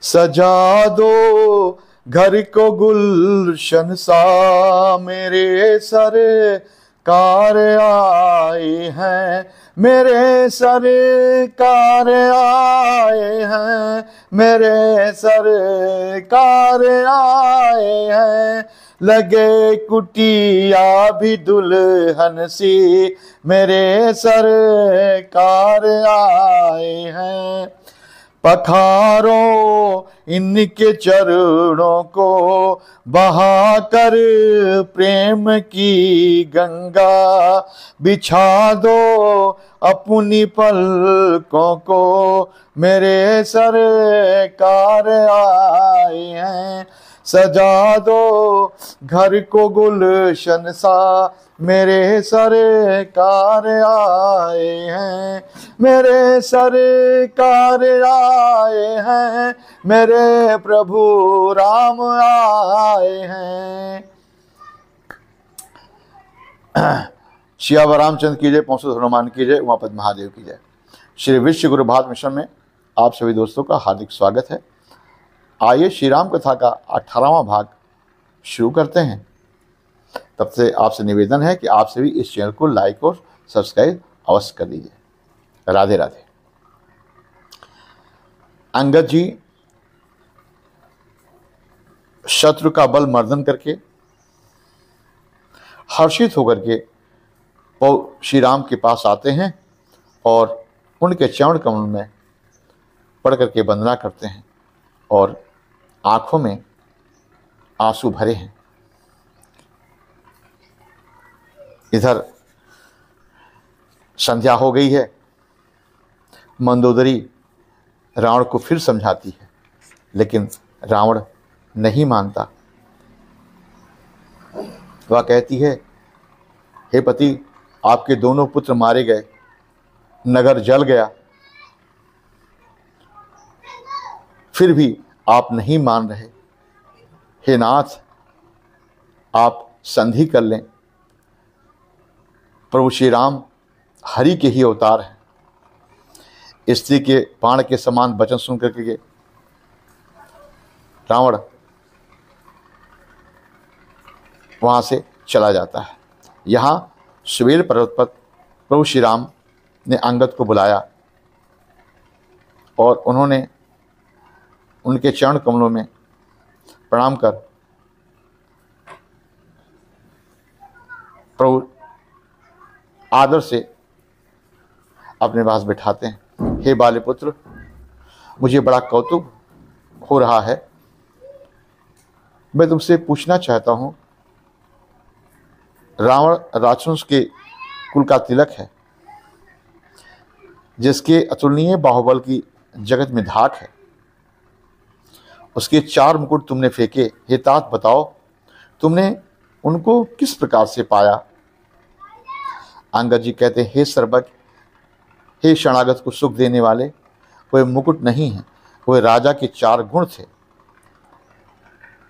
सजा दो घर को गुलशन सा, मेरे सरकार आए हैं, मेरे सरकार आए हैं, मेरे सरकार आए हैं। लगे कुटिया भी दुल्हन सी, मेरे सरकार आए हैं। पखारो इनके चरणों को, बहाकर प्रेम की गंगा। बिछा दो अपनी पलकों को, मेरे सरकार आए हैं। सजा दो घर को गुलशन सा, मेरे सरकार आए हैं, मेरे सरकार आए हैं, मेरे प्रभु राम आए हैं। सियावर रामचंद्र की जय, पौंसठ हनुमान की जय, उमापति महादेव की जय। श्री विश्व गुरु भारत मिशन में आप सभी दोस्तों का हार्दिक स्वागत है। आइए श्री राम कथा का 18वां भाग शुरू करते हैं। तब से आपसे निवेदन है कि आप सभी इस चैनल को लाइक और सब्सक्राइब अवश्य कर दीजिए। राधे राधे। अंगद जी शत्रु का बल मर्दन करके हर्षित होकर के श्री राम के पास आते हैं और उनके चरण कमल में पड़ करके वंदना करते हैं और आंखों में आंसू भरे हैं। इधर संध्या हो गई है। मंदोदरी रावण को फिर समझाती है, लेकिन रावण नहीं मानता। वह कहती है, हे पति, आपके दोनों पुत्र मारे गए, नगर जल गया, फिर भी आप नहीं मान रहे। हे नाथ, आप संधि कर लें। प्रभु श्री राम हरि के ही अवतार हैं। स्त्री के बाण के समान वचन सुन करके रावण वहां से चला जाता है। यहाँ सुबेर पर्वत पर प्रभु श्री राम ने अंगद को बुलाया और उन्होंने उनके चरण कमलों में प्रणाम कर प्रभु आदर से अपने पास बिठाते हैं। हे बाले पुत्र, मुझे बड़ा कौतुक हो रहा है। मैं तुमसे पूछना चाहता हूं, रावण राक्षस के कुल का तिलक है, जिसके अतुलनीय बाहुबल की जगत में धाक है। उसके 4 मुकुट तुमने फेंके। हे तात, बताओ तुमने उनको किस प्रकार से पाया? अंगद जी कहते हैं, हे सर्वज्ञ, हे शरणागत को सुख देने वाले, वह मुकुट नहीं है, वह राजा के 4 गुण थे,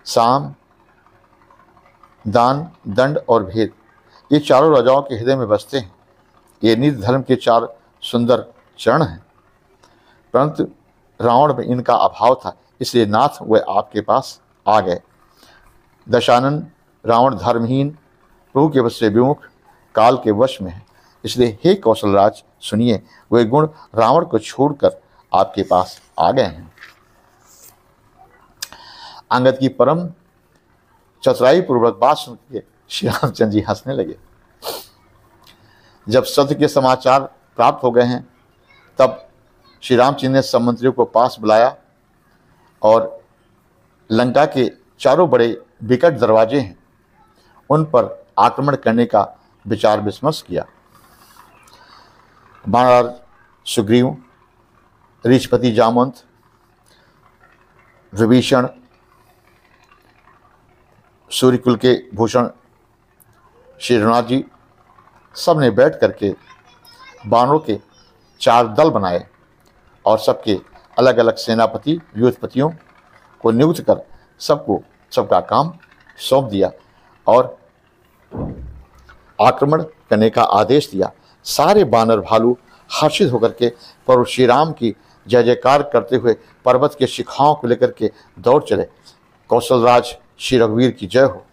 साम, दान, दंड और भेद। ये चारों राजाओं के हृदय में बसते हैं। ये निज धर्म के 4 सुंदर चरण हैं, परंतु रावण में इनका अभाव था, इसलिए नाथ वह आपके पास आ गए। दशानन रावण धर्महीन, प्रभु के वश से विमुख, काल के वश में है। इसलिए हे कौशलराज, सुनिए, वे गुण रावण को छोड़कर आपके पास आ गए हैं। अंगद की परम चतुराई पूर्वक बात सुन के श्री रामचंद्र जी हंसने लगे। जब सत्य के समाचार प्राप्त हो गए हैं, तब श्री रामचंद्र ने सब मंत्रियों को पास बुलाया और लंका के चारों बड़े विकट दरवाजे हैं, उन पर आक्रमण करने का विचार विमर्श किया। बाणराज सुग्रीव, ऋषपति जामवंत, विभीषण, सूर्यकुल के भूषण श्री रघुनाथ जी, सब ने बैठ करके बानरों के 4 दल बनाए और सबके अलग अलग सेनापति व्यूहपतियों को नियुक्त कर सबको सबका काम सौंप दिया और आक्रमण करने का आदेश दिया। सारे बानर भालू हर्षित होकर के प्रभु श्री राम की जय जयकार करते हुए पर्वत के शिखाओं को लेकर के दौड़ चले। कौशलराज श्री रघुवीर की जय हो।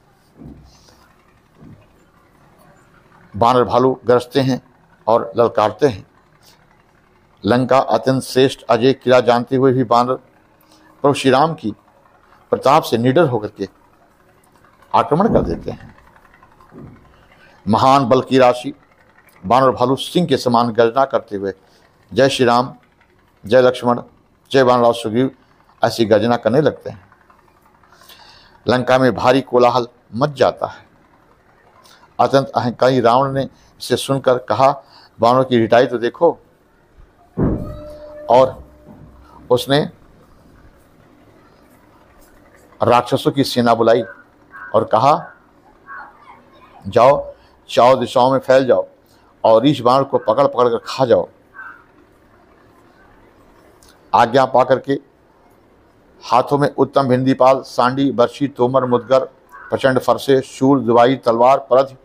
बानर भालू गरजते हैं और ललकारते हैं। लंका अत्यंत श्रेष्ठ अजय किला जानते हुए भी बानर प्रभु श्री राम की प्रताप से निडर होकर के आक्रमण कर देते हैं। महान बल की राशि बानर भालू सिंह के समान गर्जना करते हुए जय श्री राम, जय लक्ष्मण, जय वानरराज सुग्रीव ऐसी गर्जना करने लगते हैं। लंका में भारी कोलाहल मच जाता है। अत्यंत अहंकारी रावण ने इसे सुनकर कहा, बानरों की रिटाई तो देखो। और उसने राक्षसों की सेना बुलाई और कहा, जाओ चारों दिशाओं में फैल जाओ और रीछ बानर को पकड़ पकड़ कर खा जाओ। आज्ञा पाकर के हाथों में उत्तम भिंदीपाल, सांडी, बर्छी, तोमर, मुदगर, प्रचंड फरसे, शूल, दुवाई, तलवार, परध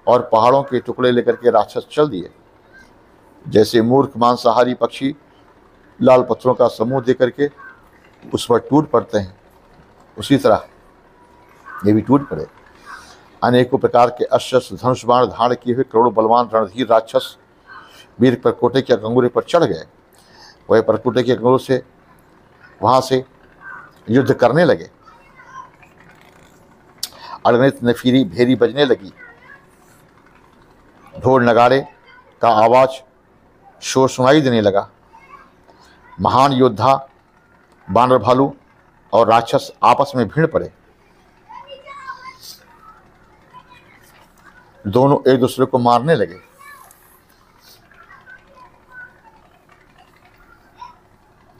और पहाड़ों के टुकड़े लेकर के राक्षस चल दिए। जैसे मूर्ख मांसाहारी पक्षी लाल पत्थरों का समूह देकर के उस पर टूट पड़ते हैं, उसी तरह ये भी टूट पड़े। अनेकों प्रकार के अस्त्र धनुष बाण धारण किए हुए करोड़ों बलवान रणधीर राक्षस वीर परकोटे के कंगूरे पर चढ़ गए। वह परकोटे के कंगूरे से वहां से युद्ध करने लगे। अगणित नफीरी भेरी बजने लगी। ढोल नगाड़े का आवाज शोर सुनाई देने लगा। महान योद्धा बानर भालू और राक्षस आपस में भिड़ पड़े। दोनों एक दूसरे को मारने लगे।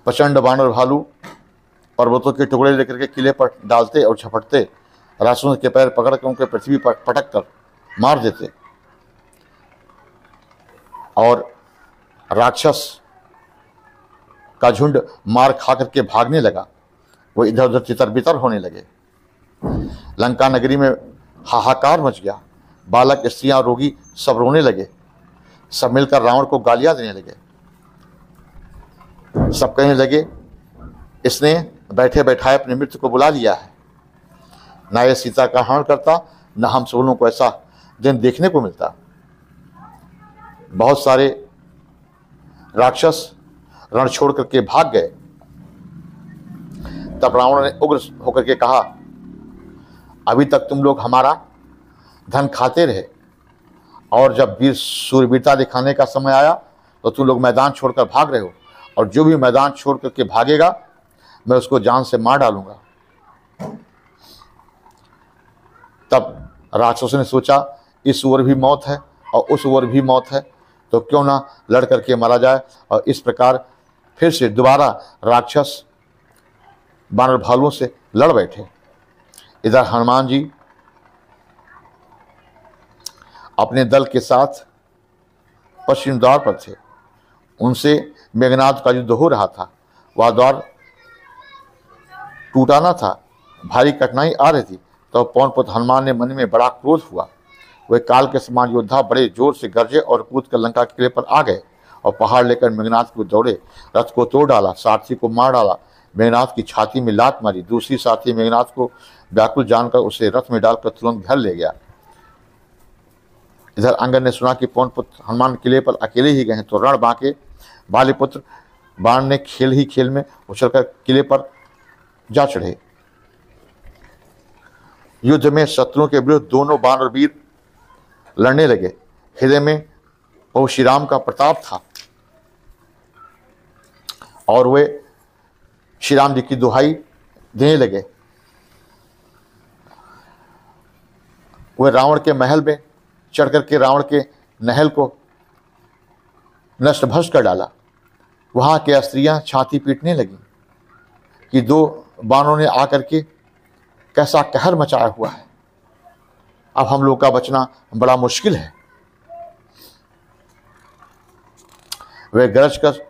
प्रचंड बानर भालू पर्वतों के टुकड़े लेकर के किले पर डालते और झपटते, राक्षसों के पैर पकड़ कर उनके पृथ्वी पर पटक कर मार देते और राक्षस का झुंड मार खा करके भागने लगा। वो इधर उधर तितर बितर होने लगे। लंका नगरी में हाहाकार मच गया। बालक, स्त्रियां, रोगी सब रोने लगे। सब मिलकर रावण को गालियां देने लगे। सब कहने लगे, इसने बैठे बैठाए अपने मित्र को बुला लिया है। ना ये सीता का हरण करता, न हम सब लोगों को ऐसा दिन देखने को मिलता। बहुत सारे राक्षस रण छोड़ करके भाग गए। तब रावण ने उग्र होकर के कहा, अभी तक तुम लोग हमारा धन खाते रहे और जब वीर सूरवीरता दिखाने का समय आया तो तुम लोग मैदान छोड़कर भाग रहे हो, और जो भी मैदान छोड़ करके भागेगा मैं उसको जान से मार डालूंगा। तब राक्षसों ने सोचा, इस ओर भी मौत है और उस ओर भी मौत है, तो क्यों ना लड़ करके मारा जाए। और इस प्रकार फिर से दोबारा राक्षस बानर भालुओं से लड़ बैठे। इधर हनुमान जी अपने दल के साथ पश्चिम द्वार पर थे। उनसे मेघनाद का युद्ध हो रहा था। वह द्वार टूटा न था, भारी कठिनाई आ रही थी। तो पवन पुत्र हनुमान ने मन में बड़ा क्रोध हुआ। वे काल के समान योद्धा बड़े जोर से गरजे और कूद कर लंका के किले पर आ गए और पहाड़ लेकर मेघनाद को दौड़े। रथ को तोड़ डाला, सारथी को मार डाला, मेघनाद की छाती में लात मारी। दूसरी साथी मेघनाद को व्याकुल जानकर उसे रथ में डालकर तुरंत घर ले गया। इधर अंगद ने सुना कि पवन पुत्र हनुमान किले पर अकेले ही गए हैं, तो रण बांके बालीपुत्र बाण ने खेल ही खेल में उछलकर किले पर जा चढ़े। युद्ध में शत्रुओं के विरुद्ध दोनों बानर वीर लड़ने लगे। हृदय में प्रभु श्री राम का प्रताप था और वे श्री राम जी की दुहाई देने लगे। वे रावण के महल में चढ़ करके रावण के महल को नष्ट भ्रष्ट कर डाला। वहां के स्त्रियां छाती पीटने लगी कि दो बानों ने आकर के कैसा कहर मचाया हुआ है, अब हम लोग का बचना बड़ा मुश्किल है। वे गरज कर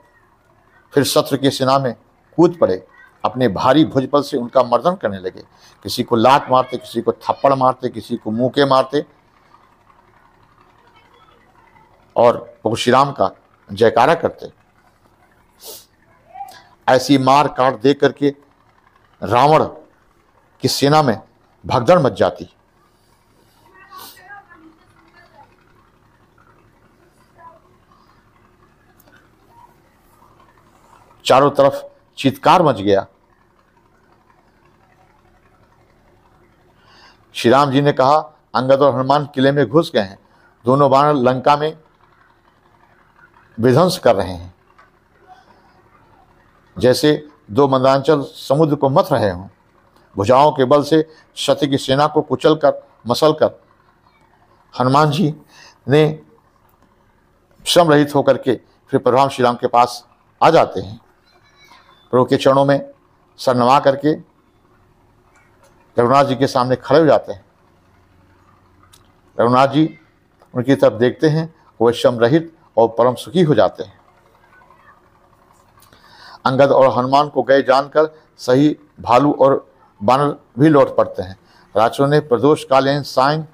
फिर शत्रु की सेना में कूद पड़े। अपने भारी भुजबल से उनका मर्दन करने लगे। किसी को लात मारते, किसी को थप्पड़ मारते, किसी को मुंह मारते और प्रभु श्री राम का जयकारा करते। ऐसी मार काट दे करके रावण की सेना में भगदड़ मच जाती। चारों तरफ चीत्कार मच गया। श्री राम जी ने कहा, अंगद और हनुमान किले में घुस गए हैं, दोनों वानर लंका में विध्वंस कर रहे हैं, जैसे दो मंदांचल समुद्र को मथ रहे हों। भुजाओं के बल से शत्रुं की सेना को कुचल कर मसल कर हनुमान जी ने श्रम रहित होकर के फिर प्रभु श्री राम के पास आ जाते हैं। प्रभु के चरणों में सर नवा करके रघुनाथ जी के सामने खड़े हो जाते हैं। रघुनाथ जी उनकी तरफ देखते हैं, वो श्रम रहित और परम सुखी हो जाते हैं। अंगद और हनुमान को गए जानकर सही भालू और बानर भी लौट पड़ते हैं। राक्षसों ने प्रदोष काल यानी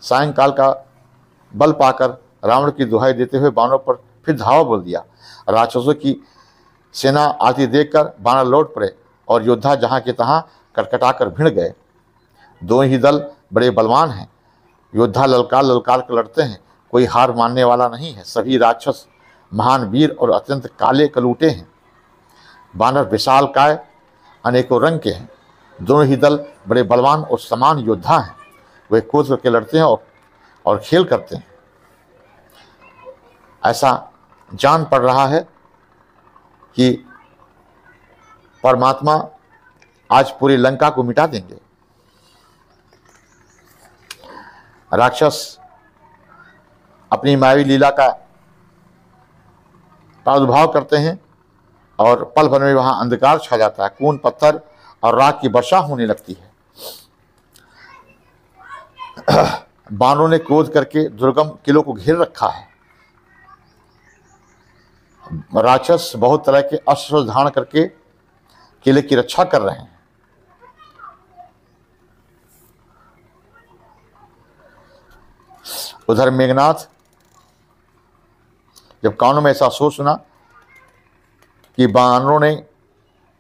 सायंकाल का बल पाकर रावण की दुहाई देते हुए बानरों पर फिर धावा बोल दिया। राक्षसों की सेना आती देखकर बानर लौट पड़े और योद्धा जहां के तहां कटकटाकर भिड़ गए। दोनों ही दल बड़े बलवान हैं। योद्धा ललकार ललकार कर लड़ते हैं, कोई हार मानने वाला नहीं है। सभी राक्षस महान वीर और अत्यंत काले कलूटे हैं। बानर विशालकाय अनेकों रंग के हैं। दोनों ही दल बड़े बलवान और समान योद्धा हैं। वे कूद करके लड़ते हैं और खेल करते हैं। ऐसा जान पड़ रहा है कि परमात्मा आज पूरी लंका को मिटा देंगे। राक्षस अपनी मायावी लीला का प्रादुर्भाव करते हैं और पल भर में वहां अंधकार छा जाता है। खून पत्थर और राख की वर्षा होने लगती है। बानरों ने क्रोध करके दुर्गम किलों को घेर रखा है। राक्षस बहुत तरह के अस्त्र धारण करके किले की रक्षा कर रहे हैं। उधर मेघनाथ जब कानों में ऐसा सोच सुना कि बानरों ने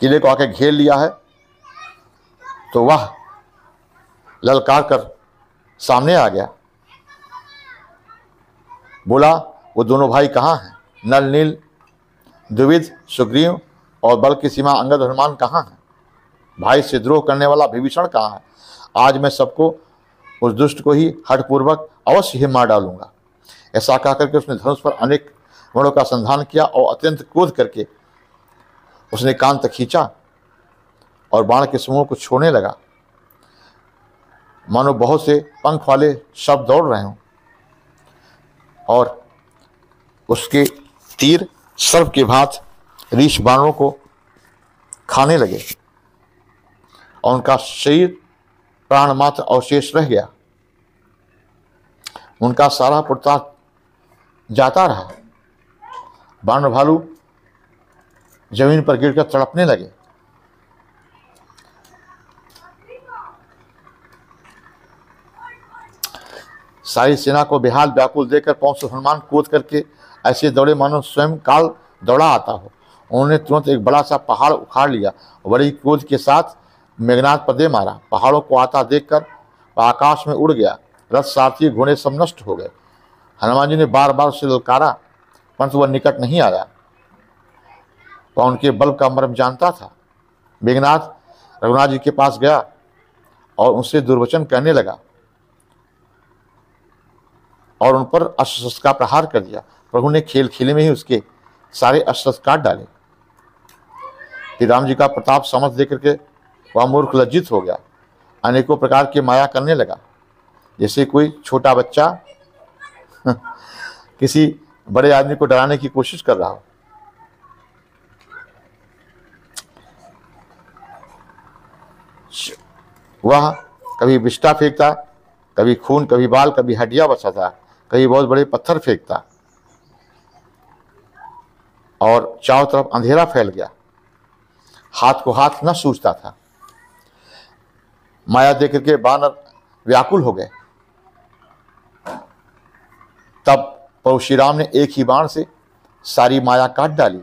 किले को आके घेर लिया है, तो वह ललकार कर सामने आ गया। बोला, वो दोनों भाई कहाँ हैं? नल नील द्विविद सुग्रीव और बल की सीमा अंगद हनुमान कहाँ हैं? भाई से द्रोह करने वाला विभीषण कहाँ है? आज मैं सबको उस दुष्ट को ही हठपूर्वक अवश्य ही मार डालूंगा। ऐसा कह करके उसने धनुष पर अनेक बाणों का संधान किया और अत्यंत क्रोध करके उसने कान तक खींचा और बाण के समूह को छोड़ने लगा, मानो बहुत से पंख वाले शब्द दौड़ रहे हों। और उसके तीर सर्प के भांति रीछ बाणों को खाने लगे और उनका शरीर प्राण मात्र अवशेष रह गया। उनका सारा पुरुषार्थ जाता रहा। बानर भालू जमीन पर गिरकर तड़पने लगे। सारी सेना को बेहाल व्याकुल देकर पहुंच हनुमान कूद करके ऐसे दौड़े मानो स्वयं काल दौड़ा आता हो। उन्होंने तुरंत एक बड़ा सा पहाड़ उखाड़ लिया और बड़ी कूद के साथ मेघनाथ पर दे मारा। पहाड़ों को आता देखकर आकाश में उड़ गया। रथ सारथी घोड़े सब नष्ट हो गए। हनुमान जी ने बार बार उसे ललकारा, परंतु वह निकट नहीं आया। वह उनके बल का मर्म जानता था। मेघनाथ रघुनाथ जी के पास गया और उनसे दुर्वचन कहने लगा और उन पर अस्त्र शस्त्र का प्रहार कर दिया। प्रभु ने खेल खेले में ही उसके सारे अस्त्र शस्त्र काट डाले। श्री राम जी का प्रताप समझ देकर के वह मूर्ख लज्जित हो गया। अनेकों प्रकार की माया करने लगा, जैसे कोई छोटा बच्चा किसी बड़े आदमी को डराने की कोशिश कर रहा हो। वह कभी विष्ठा फेंकता, कभी खून, कभी बाल, कभी हड्डियां बचाता, कभी बहुत बड़े पत्थर फेंकता और चारों तरफ अंधेरा फैल गया। हाथ को हाथ न सूझता था। माया देख करके बानर व्याकुल हो गए। तब प्रभु श्री राम ने एक ही बाण से सारी माया काट डाली।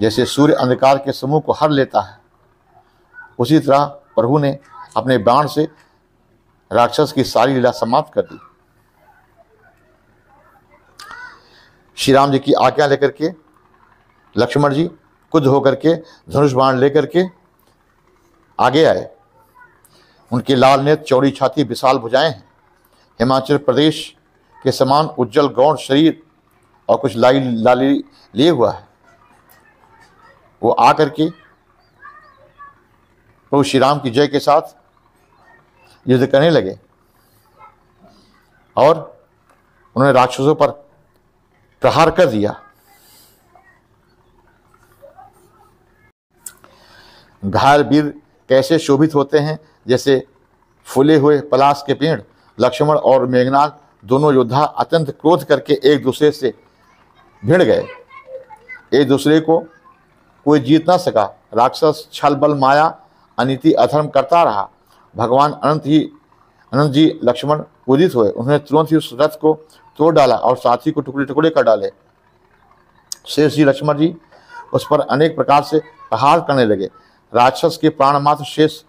जैसे सूर्य अंधकार के समूह को हर लेता है, उसी तरह प्रभु ने अपने बाण से राक्षस की सारी लीला समाप्त कर दी। श्री राम जी की आज्ञा लेकर के लक्ष्मण जी क्रुद्ध होकर के धनुष बाण लेकर के आगे आए। उनके लाल नेत्र, चौड़ी छाती, विशाल भुजाएं हैं, हिमाचल प्रदेश के समान उज्जवल गौण शरीर और कुछ लाली लिए हुआ है। वो आकर के प्रभु श्री राम की जय के साथ युद्ध करने लगे और उन्होंने राक्षसों पर प्रहार कर दिया। घायल वीर कैसे शोभित होते हैं, जैसे फूले हुए पलाश के पेड़। लक्ष्मण और मेघनाद दोनों योद्धा अत्यंत क्रोध करके एक दूसरे से भिड़ गए। एक दूसरे को कोई जीत ना सका। राक्षस छल बल माया अनीति अधर्म करता रहा। भगवान अनंत जी लक्ष्मण उदित हुए। उन्होंने तुरंत ही उस रथ को तोड़ डाला और साथी को टुकड़े टुकड़े कर डाले। शेष जी लक्ष्मण जी उस पर अनेक प्रकार से प्रहार करने लगे। राक्षस के प्राण मात्र शेष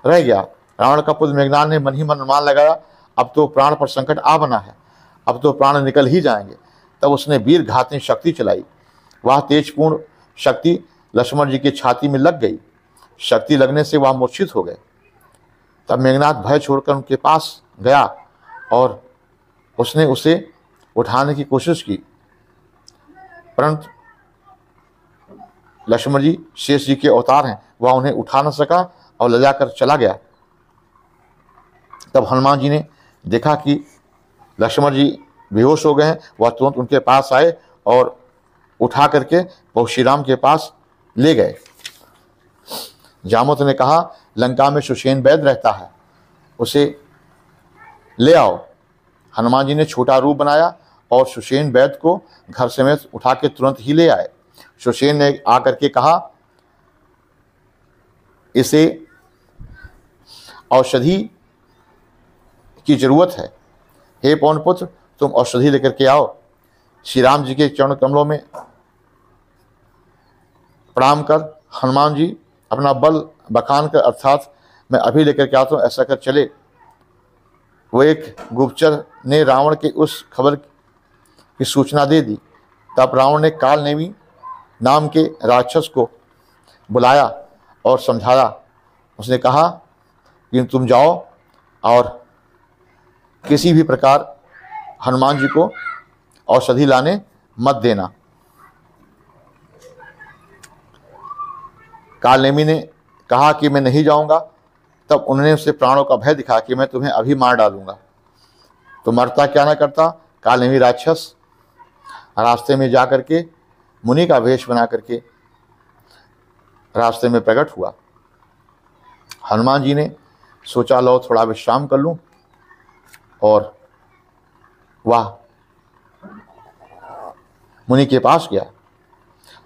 रह गया। रावण का पुत्र मेघनाद ने मन ही मन अनुमान लगाया, अब तो प्राण पर संकट आ बना है, अब तो प्राण निकल ही जाएंगे। तब उसने वीर घातनी शक्ति चलाई। वह तेजपूर्ण शक्ति लक्ष्मण जी की छाती में लग गई। शक्ति लगने से वह मूर्छित हो गए। तब मेघनाद भय छोड़कर उनके पास गया और उसने उसे उठाने की कोशिश की, परंतु लक्ष्मण जी शेष जी के अवतार हैं, वह उन्हें उठा न सका और ले जाकर चला गया। तब हनुमान जी ने देखा कि लक्ष्मण जी बेहोश हो गए हैं। वह तुरंत उनके पास आए और उठा करके वो श्री राम के पास ले गए। जामवंत ने कहा, लंका में सुषेण वैद्य रहता है, उसे ले आओ। हनुमान जी ने छोटा रूप बनाया और सुषेण वैद्य को घर समेत उठा के तुरंत ही ले आए। सुषेण ने आकर के कहा, इसे औषधि की जरूरत है। हे पवन पुत्र, तुम औषधि लेकर के आओ। श्री राम जी के चरण कमलों में प्रणाम कर हनुमान जी अपना बल बखान कर, अर्थात मैं अभी लेकर के आता हूँ, ऐसा कर चले। वो एक गुप्तचर ने रावण के उस खबर की सूचना दे दी। तब रावण ने कालनेमी नाम के राक्षस को बुलाया और समझाया। उसने कहा कि तुम जाओ और किसी भी प्रकार हनुमान जी को औषधि लाने मत देना। कालनेमी ने कहा कि मैं नहीं जाऊंगा। तब उन्होंने उससे प्राणों का भय दिखाया कि मैं तुम्हें अभी मार डालूंगा। तो मरता क्या ना करता, कालनेमी राक्षस रास्ते में जा करके मुनि का वेश बना करके रास्ते में प्रकट हुआ। हनुमान जी ने सोचा, लो थोड़ा विश्राम कर लूं, और वह मुनि के पास गया।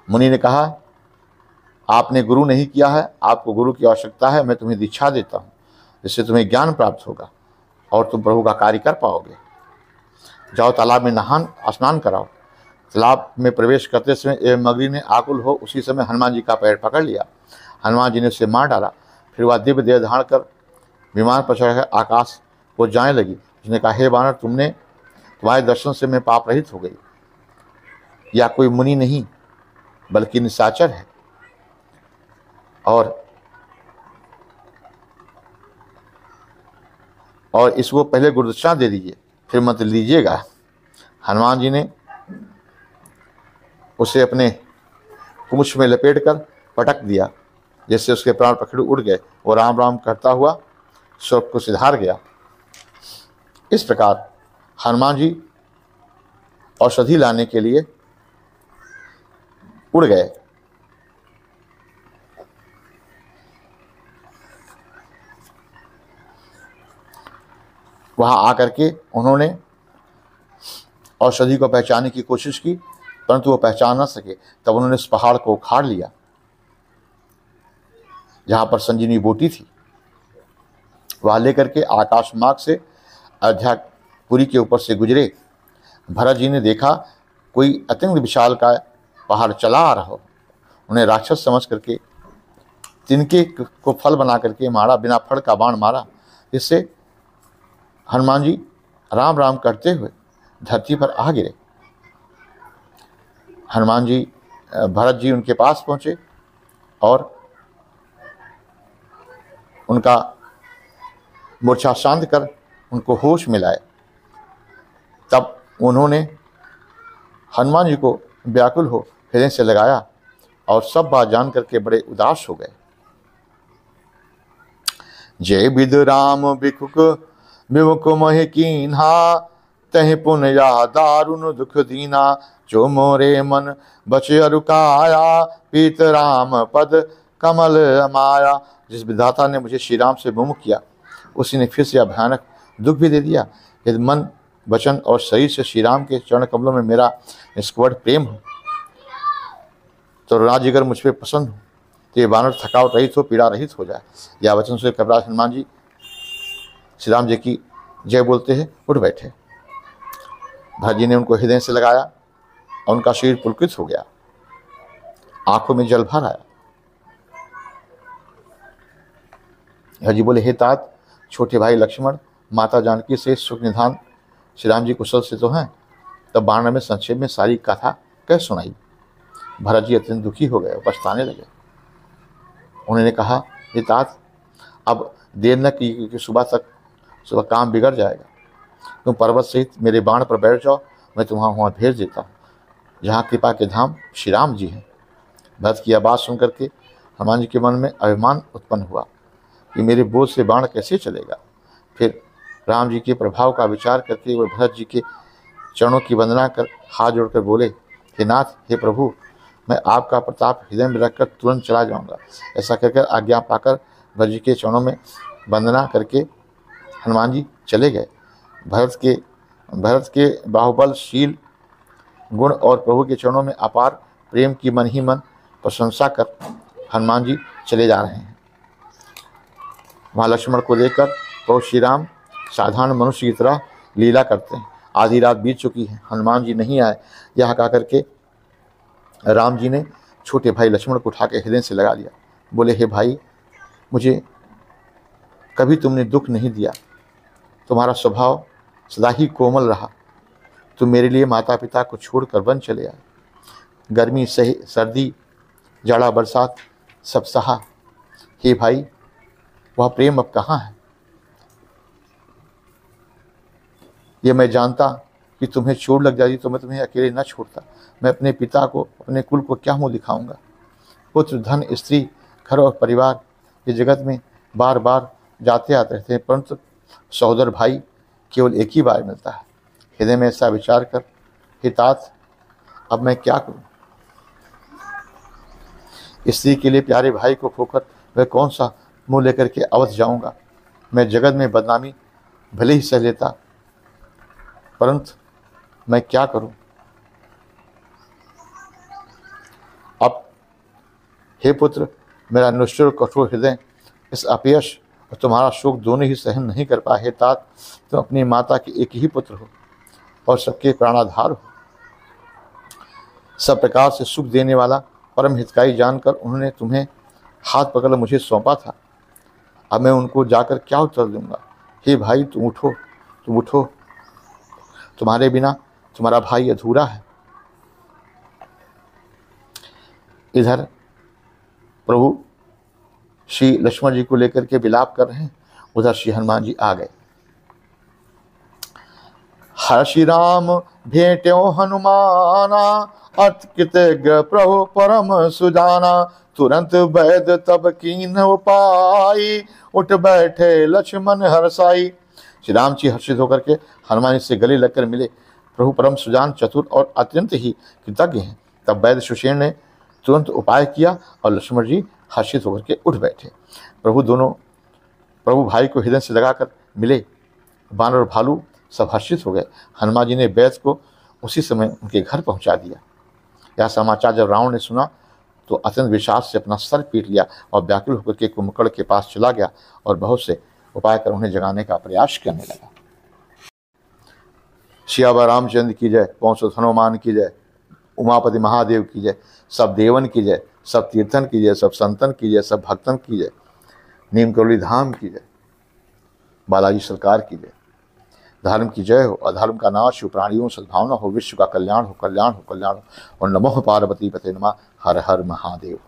मुनि ने कहा, आपने गुरु नहीं किया है, आपको गुरु की आवश्यकता है। मैं तुम्हें दीक्षा देता हूँ, जिससे तुम्हें ज्ञान प्राप्त होगा और तुम प्रभु का कार्य कर पाओगे। जाओ तालाब में स्नान कराओ। तालाब में प्रवेश करते समय एवं मगरी ने आकुल हो उसी समय हनुमान जी का पैर पकड़ लिया। हनुमान जी ने उसे मार डाला। फिर वह दिव्य देह धारण कर विमान पर चढ़कर आकाश को जाने लगी। उसने कहा, हे वानर, तुम्हारे दर्शन से मैं पाप रहित हो गई। यह कोई मुनि नहीं बल्कि निशाचर है, और इसको पहले गुरुदक्षिणा दे दीजिए, फिर मत लीजिएगा। हनुमान जी ने उसे अपने पूंछ में लपेट कर पटक दिया, जिससे उसके प्राण पखेरु उड़ गए और राम राम करता हुआ स्वर्ग को सिधार गया। इस प्रकार हनुमान जी औषधि लाने के लिए उड़ गए। वहां आकर के उन्होंने औषधि को पहचानने की कोशिश की, परंतु वो पहचान न सके। तब उन्होंने उस पहाड़ को उखाड़ लिया जहां पर संजीवनी बूटी थी। वह लेकर के आकाश मार्ग से अयोध्यापुरी के ऊपर से गुजरे। भरत जी ने देखा कोई अत्यंत विशाल का पहाड़ चला आ रहा हो। उन्हें राक्षस समझ करके तिनके को फल बना करके मारा, बिना फल का बाण मारा। इससे हनुमान जी राम राम करते हुए धरती पर आ गिरे। हनुमान जी, भरत जी उनके पास पहुंचे और उनका मूर्छा शांत कर उनको होश में लाए। तब उन्होंने हनुमान जी को व्याकुल हो हृदय से लगाया और सब बात जान करके बड़े उदास हो गए। जय विद राम भिखुक विमुख मोहि कीन्हा, तहि पुन या दारुण दुख दीना। जो मोरे मन बचे अरुकाया, पीत राम पद कमल माया। जिस विधाता ने मुझे श्री राम से विमुख किया, उसी ने फिर से भयानक दुख भी दे दिया। यदि मन, वचन और शरीर से श्री राम के चरण कमलों में मेरा निष्कपट प्रेम हो, तो राज अगर मुझ पर पसंद हो, तो ये वानर थकावट रहित हो, पीड़ा रहित हो जाए। यह वचन से घबराए हनुमान जी श्री राम जी की जय बोलते हैं उठ बैठे। भरत जी ने उनको हृदय से लगाया और उनका शरीर पुलकित हो गया, आंखों में जल भर आया। भरत जी बोले, हे तात, छोटे भाई लक्ष्मण माता जानकी से सुख निधान श्री राम जी कुशल से तो हैं। तब वानर में संक्षेप में सारी कथा कह सुनाई। भरत जी अत्यंत दुखी हो गए, पछताने लगे। उन्होंने कहा, हे तात, अब देर न की, क्योंकि सुबह काम बिगड़ जाएगा। तुम पर्वत सहित मेरे बाण पर बैठ जाओ, मैं तुम्हारा वहाँ भेज देता हूँ, जहाँ कृपा के धाम श्री राम जी हैं। भरत की यह बात सुन करके हनुमान जी के मन में अभिमान उत्पन्न हुआ कि मेरे बोझ से बाण कैसे चलेगा। फिर राम जी के प्रभाव का विचार करके वे भरत जी के चरणों की वंदना कर हाथ जोड़कर बोले, हे नाथ, हे प्रभु, मैं आपका प्रताप हृदय में रखकर तुरंत चला जाऊंगा। ऐसा कहकर आज्ञा पाकर भरत जी के चरणों में वंदना करके हनुमान जी चले गए। भरत के बाहुबलशील गुण और प्रभु के चरणों में अपार प्रेम की मन ही मन प्रशंसा कर हनुमान जी चले जा रहे हैं। वहाँ लक्ष्मण को लेकर प्रभु श्री राम साधारण मनुष्य की तरह लीला करते हैं। आधी रात बीत चुकी है, हनुमान जी नहीं आए। यह कहा करके राम जी ने छोटे भाई लक्ष्मण को उठा के हृदय से लगा लिया। बोले, हे भाई, मुझे कभी तुमने दुख नहीं दिया, तुम्हारा स्वभाव सदा ही कोमल रहा। तुम मेरे लिए माता पिता को छोड़कर वन चले आए, गर्मी सही, सर्दी, जाड़ा, बरसात सब सहा। हे भाई, वह प्रेम अब कहाँ है? ये मैं जानता कि तुम्हें चोट लग जाती तो मैं तुम्हें अकेले न छोड़ता। मैं अपने पिता को, अपने कुल को क्या मुँह दिखाऊंगा? पुत्र, धन, स्त्री, घर और परिवार ये जगत में बार बार जाते आते रहते हैं, परंतु सहोदर भाई केवल एक ही बार मिलता है। हृदय में ऐसा विचार कर, हे तात, अब मैं क्या करूं? स्त्री के लिए प्यारे भाई को खोकर वह कौन सा मुंह लेकर के अवध जाऊंगा? मैं जगत में बदनामी भले ही सह लेता, परंतु मैं क्या करूं? अब हे पुत्र, मेरा निष्ठुर कठोर हृदय इस अपयश और तुम्हारा शोक दोनों ही सहन नहीं कर पाए। हे तात, तुम अपनी माता के एक ही पुत्र हो और सबके प्राणाधार हो। सब प्रकार से सुख देने वाला परम हितकारी जानकर उन्होंने तुम्हें हाथ पकड़ मुझे सौंपा था। अब मैं उनको जाकर क्या उत्तर दूंगा? हे भाई, तुम उठो, तुम उठो, तुम्हारे बिना तुम्हारा भाई अधूरा है। इधर प्रभु श्री लक्ष्मण जी को लेकर के विलाप कर रहे हैं, उधर श्री हनुमान जी आ गए। हर श्री राम भेट्यो हनुमाना, अत कृतज्ञ प्रभु परम सुजाना। तुरंत वैद तब कीन उपाय, उठ बैठे लक्ष्मण हर्षाई। श्री राम जी हर्षित होकर के हनुमान जी से गले लगकर मिले। प्रभु परम सुजान, चतुर और अत्यंत ही कृतज्ञ हैं। तब वैद सुषेण ने तुरंत उपाय किया और लक्ष्मण जी हर्षित होकर के उठ बैठे। प्रभु भाई को हृदय से लगाकर मिले। बानर और भालू सब हर्षित हो गए। हनुमान जी ने वैद को उसी समय उनके घर पहुंचा दिया। यह समाचार जब रावण ने सुना तो अत्यंत विषाद से अपना सर पीट लिया और व्याकुल होकर के कुंभकर्ण के पास चला गया और बहुत से उपाय कर उन्हें जगाने का प्रयास करने लगा। सियावर रामचंद्र की जय, पवन सुत हनुमान की जय, उमापति महादेव की जय, सब देवन की जय, सब तीर्थन की जय, सब संतन की जय, सब भक्तन की जय, नीम करोली धाम की जय, बालाजी सरकार की जय। धर्म की जय हो, अधर्म का नाश हो, प्राणियों सद्भावना हो, विश्व का कल्याण हो, कल्याण हो, कल्याण हो। और नमो पार्वती पते नमः। हर हर महादेव।